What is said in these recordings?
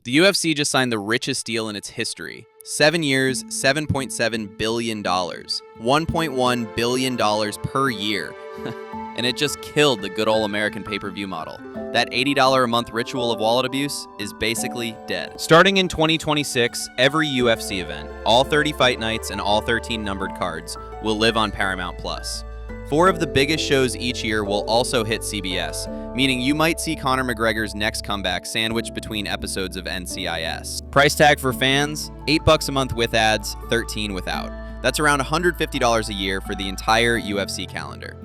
The UFC just signed the richest deal in its history. 7 years, $7.7 billion. $1.1 billion per year. And it just killed the good old American pay-per-view model. That $80 a month ritual of wallet abuse is basically dead. Starting in 2026, every UFC event, all 30 fight nights and all 13 numbered cards, will live on Paramount+. 4 of the biggest shows each year will also hit CBS, meaning you might see Conor McGregor's next comeback sandwiched between episodes of NCIS. Price tag for fans, $8 a month with ads, $13 without. That's around $150 a year for the entire UFC calendar.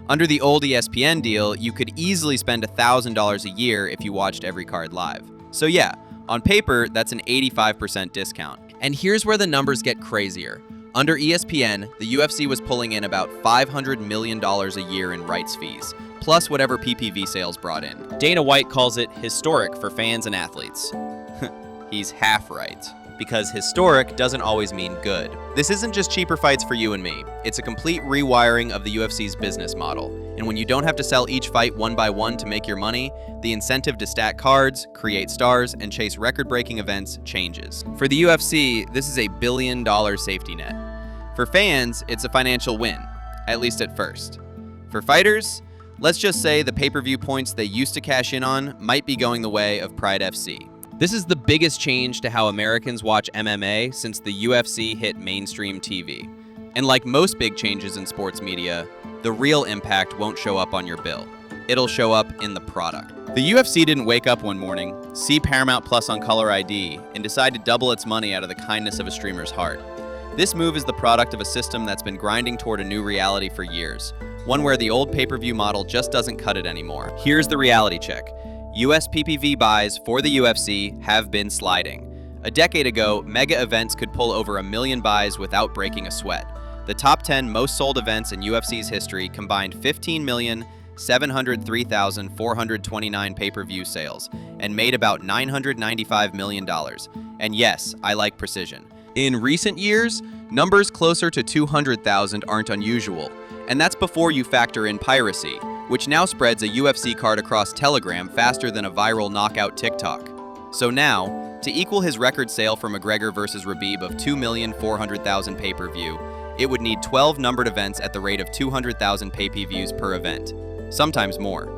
Under the old ESPN deal, you could easily spend $1,000 a year if you watched every card live. So yeah, on paper, that's an 85% discount. And here's where the numbers get crazier. Under ESPN, the UFC was pulling in about $500 million a year in rights fees, plus whatever PPV sales brought in. Dana White calls it historic for fans and athletes. He's half right, because historic doesn't always mean good. This isn't just cheaper fights for you and me. It's a complete rewiring of the UFC's business model. And when you don't have to sell each fight one by one to make your money, the incentive to stack cards, create stars, and chase record-breaking events changes. For the UFC, this is a billion-dollar safety net. For fans, it's a financial win, at least at first. For fighters, let's just say the pay-per-view points they used to cash in on might be going the way of Pride FC. This is the biggest change to how Americans watch MMA since the UFC hit mainstream TV. And like most big changes in sports media, the real impact won't show up on your bill. It'll show up in the product. The UFC didn't wake up one morning, see Paramount Plus on Color ID, and decide to double its money out of the kindness of a streamer's heart. This move is the product of a system that's been grinding toward a new reality for years, one where the old pay-per-view model just doesn't cut it anymore. Here's the reality check. US PPV buys for the UFC have been sliding. A decade ago, mega events could pull over 1 million buys without breaking a sweat. The top 10 most sold events in UFC's history combined 15,703,429 pay-per-view sales and made about $995 million. And yes, I like precision. In recent years, numbers closer to 200,000 aren't unusual, and that's before you factor in piracy, which now spreads a UFC card across Telegram faster than a viral knockout TikTok. So now, to equal his record sale for McGregor vs. Khabib of 2,400,000 pay-per-view, it would need 12 numbered events at the rate of 200,000 pay-per-views per event. Sometimes more,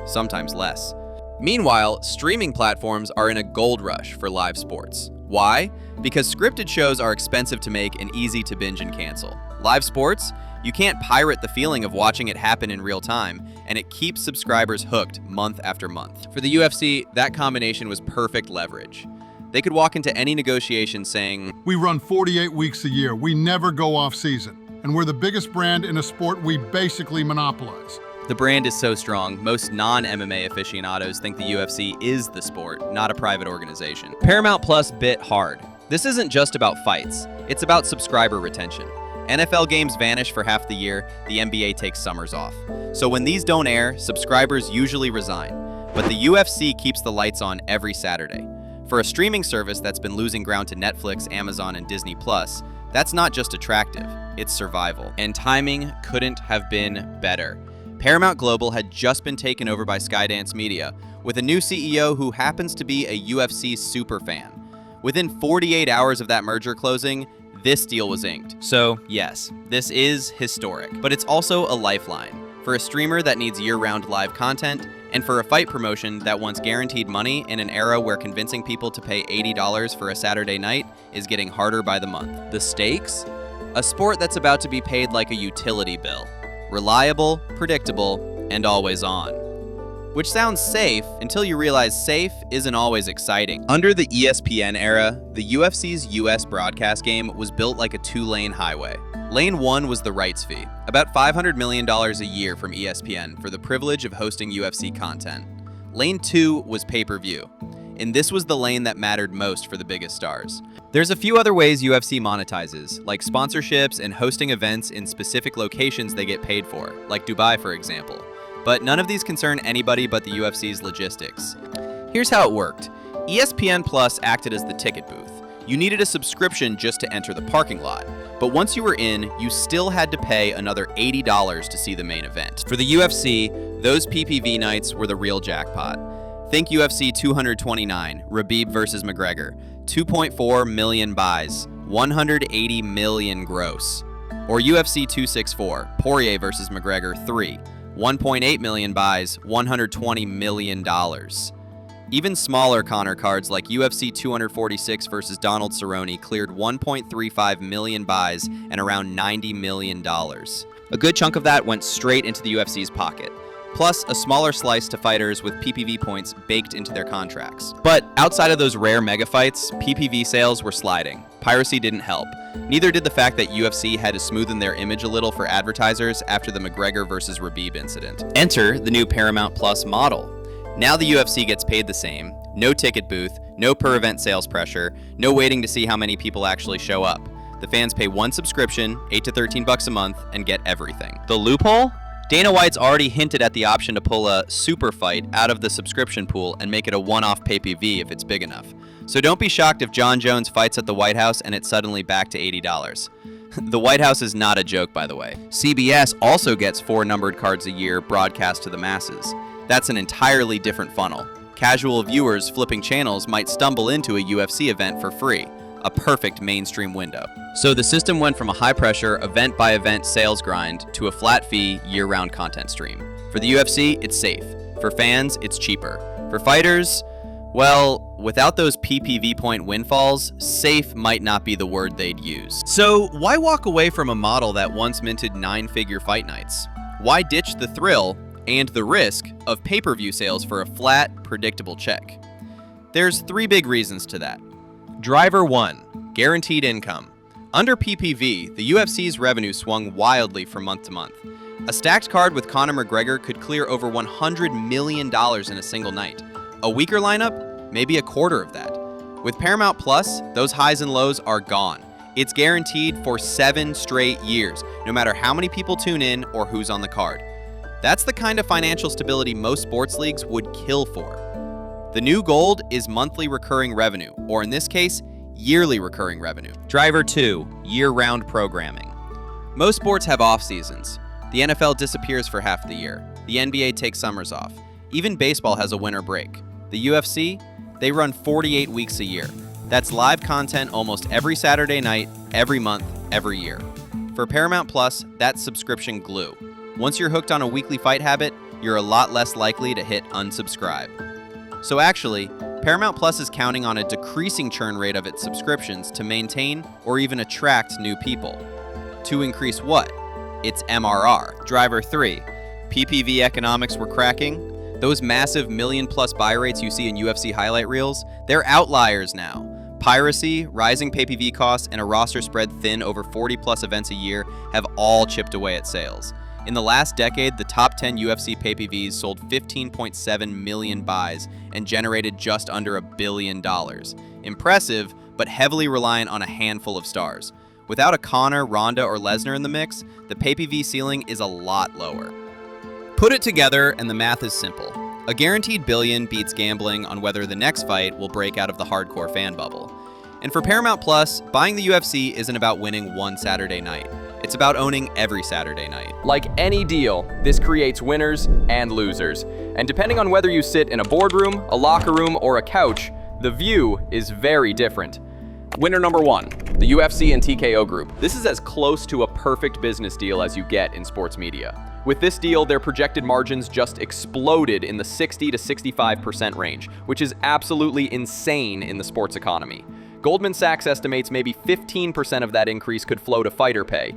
sometimes less. Meanwhile, streaming platforms are in a gold rush for live sports. Why? Because scripted shows are expensive to make and easy to binge and cancel. Live sports? You can't pirate the feeling of watching it happen in real time, and it keeps subscribers hooked month after month. For the UFC, that combination was perfect leverage. They could walk into any negotiation saying, "We run 48 weeks a year. We never go off season. And we're the biggest brand in a sport we basically monopolize." The brand is so strong, most non-MMA aficionados think the UFC is the sport, not a private organization. Paramount Plus bit hard. This isn't just about fights, it's about subscriber retention. NFL games vanish for half the year, the NBA takes summers off. So when these don't air, subscribers usually resign. But the UFC keeps the lights on every Saturday. For a streaming service that's been losing ground to Netflix, Amazon, and Disney+, that's not just attractive, it's survival. And timing couldn't have been better. Paramount Global had just been taken over by Skydance Media, with a new CEO who happens to be a UFC superfan. Within 48 hours of that merger closing, this deal was inked. So yes, this is historic, but it's also a lifeline for a streamer that needs year-round live content and for a fight promotion that wants guaranteed money in an era where convincing people to pay $80 for a Saturday night is getting harder by the month. The stakes? A sport that's about to be paid like a utility bill. Reliable, predictable, and always on. Which sounds safe until you realize safe isn't always exciting. Under the ESPN era, the UFC's US broadcast game was built like a 2-lane highway. Lane 1 was the rights fee, about $500 million a year from ESPN for the privilege of hosting UFC content. Lane 2 was pay-per-view, and this was the lane that mattered most for the biggest stars. There's a few other ways UFC monetizes, like sponsorships and hosting events in specific locations they get paid for, like Dubai, for example. But none of these concern anybody but the UFC's logistics. Here's how it worked. ESPN Plus acted as the ticket booth. You needed a subscription just to enter the parking lot. But once you were in, you still had to pay another $80 to see the main event. For the UFC, those PPV nights were the real jackpot. Think UFC 229, Khabib versus McGregor, 2.4 million buys, 180 million gross. Or UFC 264, Poirier versus McGregor 3, 1.8 million buys, $120 million. Even smaller Conor cards like UFC 246 versus Donald Cerrone cleared 1.35 million buys and around $90 million. A good chunk of that went straight into the UFC's pocket, plus a smaller slice to fighters with PPV points baked into their contracts. But outside of those rare mega fights, PPV sales were sliding. Piracy didn't help. Neither did the fact that UFC had to smoothen their image a little for advertisers after the McGregor versus Khabib incident. Enter the new Paramount Plus model. Now the UFC gets paid the same, no ticket booth, no per-event sales pressure, no waiting to see how many people actually show up. The fans pay one subscription, $8 to $13 a month, and get everything. The loophole? Dana White's already hinted at the option to pull a super fight out of the subscription pool and make it a one-off pay-per-view if it's big enough. So don't be shocked if Jon Jones fights at the White House and it's suddenly back to $80. The White House is not a joke, by the way. CBS also gets 4 numbered cards a year broadcast to the masses. That's an entirely different funnel. Casual viewers flipping channels might stumble into a UFC event for free, a perfect mainstream window. So the system went from a high-pressure, event-by-event sales grind to a flat-fee, year-round content stream. For the UFC, it's safe. For fans, it's cheaper. For fighters, well, without those PPV point windfalls, safe might not be the word they'd use. So why walk away from a model that once minted 9-figure fight nights? Why ditch the thrill and the risk of pay-per-view sales for a flat, predictable check? There's 3 big reasons to that. Driver 1, guaranteed income. Under PPV, the UFC's revenue swung wildly from month to month. A stacked card with Conor McGregor could clear over $100 million in a single night. A weaker lineup, maybe a quarter of that. With Paramount Plus, those highs and lows are gone. It's guaranteed for 7 straight years, no matter how many people tune in or who's on the card. That's the kind of financial stability most sports leagues would kill for. The new gold is monthly recurring revenue, or in this case, yearly recurring revenue. Driver 2, year-round programming. Most sports have off seasons. The NFL disappears for half the year. The NBA takes summers off. Even baseball has a winter break. The UFC, they run 48 weeks a year. That's live content almost every Saturday night, every month, every year. For Paramount Plus, that's subscription glue. Once you're hooked on a weekly fight habit, you're a lot less likely to hit unsubscribe. So actually, Paramount Plus is counting on a decreasing churn rate of its subscriptions to maintain or even attract new people. To increase what? Its MRR. Driver 3, PPV economics were cracking. Those massive million-plus buy rates you see in UFC highlight reels, they're outliers now. Piracy, rising pay-per-view costs, and a roster spread thin over 40-plus events a year have all chipped away at sales. In the last decade, the top 10 UFC pay-per-views sold 15.7 million buys and generated just under $1 billion. Impressive, but heavily reliant on a handful of stars. Without a Conor, Ronda, or Lesnar in the mix, the pay-per-view ceiling is a lot lower. Put it together and the math is simple. A guaranteed billion beats gambling on whether the next fight will break out of the hardcore fan bubble. And for Paramount Plus, buying the UFC isn't about winning one Saturday night. It's about owning every Saturday night. Like any deal, this creates winners and losers. And depending on whether you sit in a boardroom, a locker room, or a couch, the view is very different. Winner number 1, the UFC and TKO Group. This is as close to a perfect business deal as you get in sports media. With this deal, their projected margins just exploded in the 60 to 65% range, which is absolutely insane in the sports economy. Goldman Sachs estimates maybe 15% of that increase could flow to fighter pay,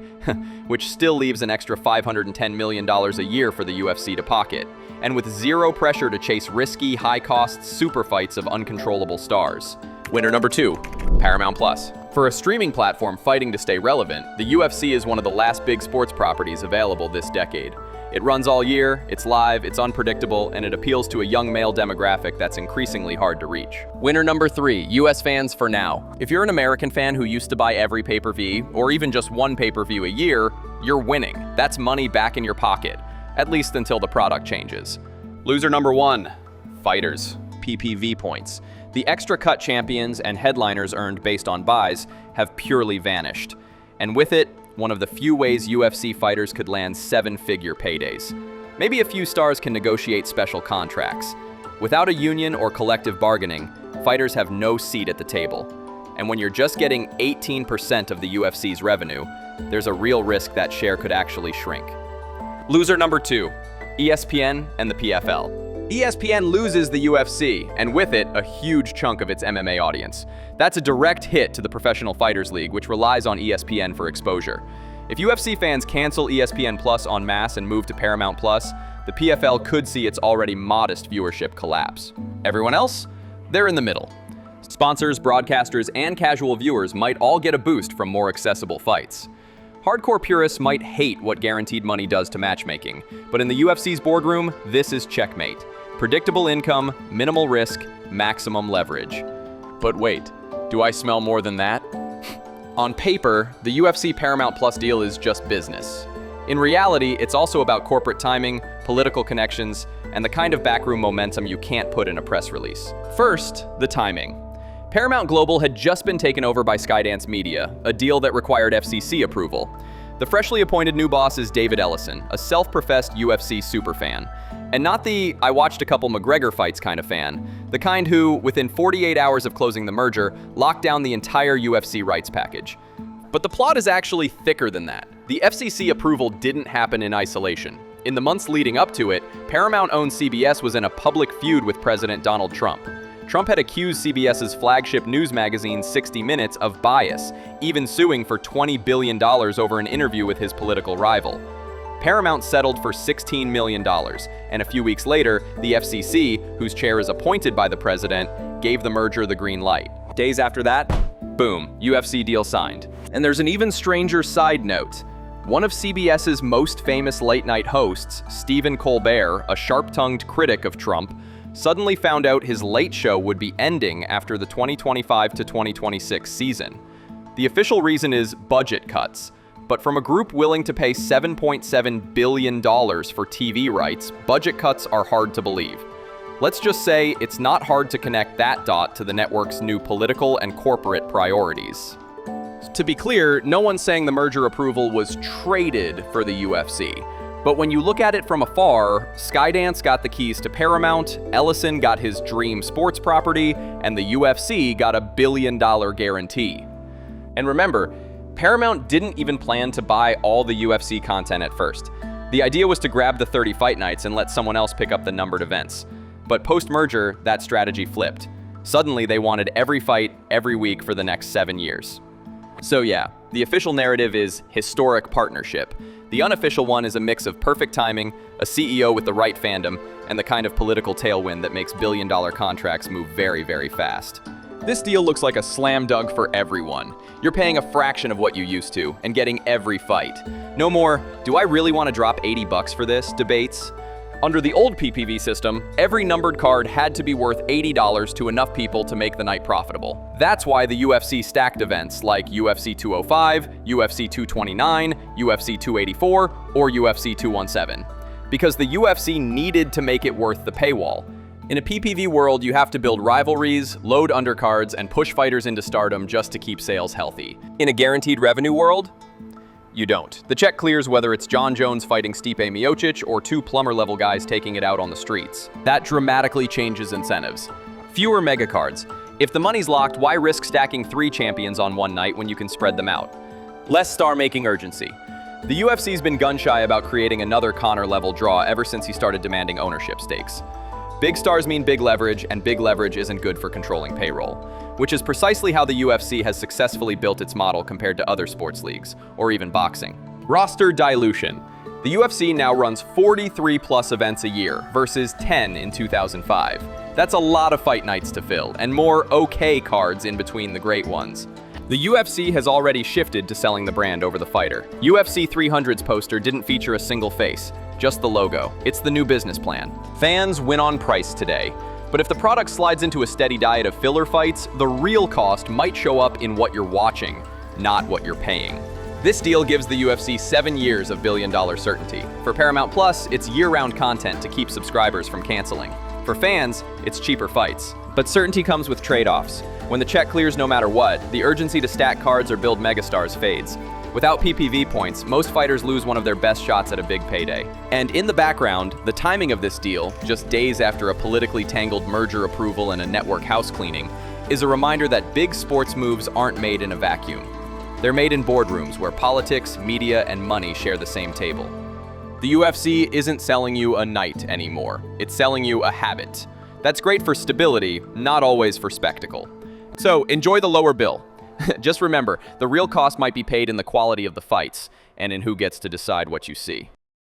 which still leaves an extra $510 million a year for the UFC to pocket, and with zero pressure to chase risky, high-cost super fights of uncontrollable stars. Winner number 2, Paramount Plus. For a streaming platform fighting to stay relevant, the UFC is one of the last big sports properties available this decade. It runs all year, it's live, it's unpredictable, and it appeals to a young male demographic that's increasingly hard to reach. Winner number 3, US fans for now. If you're an American fan who used to buy every pay-per-view, or even just one pay-per-view a year, you're winning. That's money back in your pocket, at least until the product changes. Loser number 1, fighters, PPV points. The extra cut champions and headliners earned based on buys have purely vanished. And with it, one of the few ways UFC fighters could land 7-figure paydays. Maybe a few stars can negotiate special contracts. Without a union or collective bargaining, fighters have no seat at the table. And when you're just getting 18% of the UFC's revenue, there's a real risk that share could actually shrink. Loser number 2, ESPN and the PFL. ESPN loses the UFC, and with it, a huge chunk of its MMA audience. That's a direct hit to the Professional Fighters League, which relies on ESPN for exposure. If UFC fans cancel ESPN Plus en masse and move to Paramount Plus, the PFL could see its already modest viewership collapse. Everyone else? They're in the middle. Sponsors, broadcasters, and casual viewers might all get a boost from more accessible fights. Hardcore purists might hate what guaranteed money does to matchmaking, but in the UFC's boardroom, this is checkmate. Predictable income, minimal risk, maximum leverage. But wait, do I smell more than that? On paper, the UFC Paramount Plus deal is just business. In reality, it's also about corporate timing, political connections, and the kind of backroom momentum you can't put in a press release. First, the timing. Paramount Global had just been taken over by Skydance Media, a deal that required FCC approval. The freshly appointed new boss is David Ellison, a self-professed UFC superfan. And not the "I watched a couple McGregor fights" kind of fan, the kind who, within 48 hours of closing the merger, locked down the entire UFC rights package. But the plot is actually thicker than that. The FCC approval didn't happen in isolation. In the months leading up to it, Paramount-owned CBS was in a public feud with President Donald Trump. Trump had accused CBS's flagship news magazine 60 Minutes of bias, even suing for $20 billion over an interview with his political rival. Paramount settled for $16 million, and a few weeks later, the FCC, whose chair is appointed by the president, gave the merger the green light. Days after that, boom, UFC deal signed. And there's an even stranger side note. One of CBS's most famous late-night hosts, Stephen Colbert, a sharp-tongued critic of Trump, suddenly found out his Late Show would be ending after the 2025 to 2026 season. The official reason is budget cuts, but from a group willing to pay $7.7 billion for TV rights, budget cuts are hard to believe. Let's just say it's not hard to connect that dot to the network's new political and corporate priorities. To be clear, no one's saying the merger approval was traded for the UFC. But when you look at it from afar, Skydance got the keys to Paramount, Ellison got his dream sports property, and the UFC got a $1 billion guarantee. And remember, Paramount didn't even plan to buy all the UFC content at first. The idea was to grab the 30 fight nights and let someone else pick up the numbered events. But post-merger, that strategy flipped. Suddenly, they wanted every fight, every week for the next 7 years. So yeah, the official narrative is historic partnership. The unofficial one is a mix of perfect timing, a CEO with the right fandom, and the kind of political tailwind that makes billion-dollar contracts move very, very fast. This deal looks like a slam dunk for everyone. You're paying a fraction of what you used to, and getting every fight. No more, "Do I really want to drop $80 for this?" debates. Under the old PPV system, every numbered card had to be worth $80 to enough people to make the night profitable. That's why the UFC stacked events like UFC 205, UFC 229, UFC 284, or UFC 217. Because the UFC needed to make it worth the paywall. In a PPV world, you have to build rivalries, load undercards, and push fighters into stardom just to keep sales healthy. In a guaranteed revenue world, you don't. The check clears whether it's John Jones fighting Stipe Miocic or two plumber-level guys taking it out on the streets. That dramatically changes incentives. Fewer mega cards. If the money's locked, why risk stacking 3 champions on one night when you can spread them out? Less star-making urgency. The UFC's been gun-shy about creating another Conor-level draw ever since he started demanding ownership stakes. Big stars mean big leverage, and big leverage isn't good for controlling payroll, which is precisely how the UFC has successfully built its model compared to other sports leagues, or even boxing. Roster dilution. The UFC now runs 43+ events a year versus 10 in 2005. That's a lot of fight nights to fill, and more okay cards in between the great ones. The UFC has already shifted to selling the brand over the fighter. UFC 300's poster didn't feature a single face, just the logo. It's the new business plan. Fans win on price today. But if the product slides into a steady diet of filler fights, the real cost might show up in what you're watching, not what you're paying. This deal gives the UFC 7 years of billion-dollar certainty. For Paramount Plus, it's year-round content to keep subscribers from canceling. For fans, it's cheaper fights. But certainty comes with trade-offs. When the check clears no matter what, the urgency to stack cards or build megastars fades. Without PPV points, most fighters lose one of their best shots at a big payday. And in the background, the timing of this deal, just days after a politically tangled merger approval and a network house cleaning, is a reminder that big sports moves aren't made in a vacuum. They're made in boardrooms where politics, media, and money share the same table. The UFC isn't selling you a night anymore. It's selling you a habit. That's great for stability, not always for spectacle. So enjoy the lower bill. Just remember, the real cost might be paid in the quality of the fights and in who gets to decide what you see.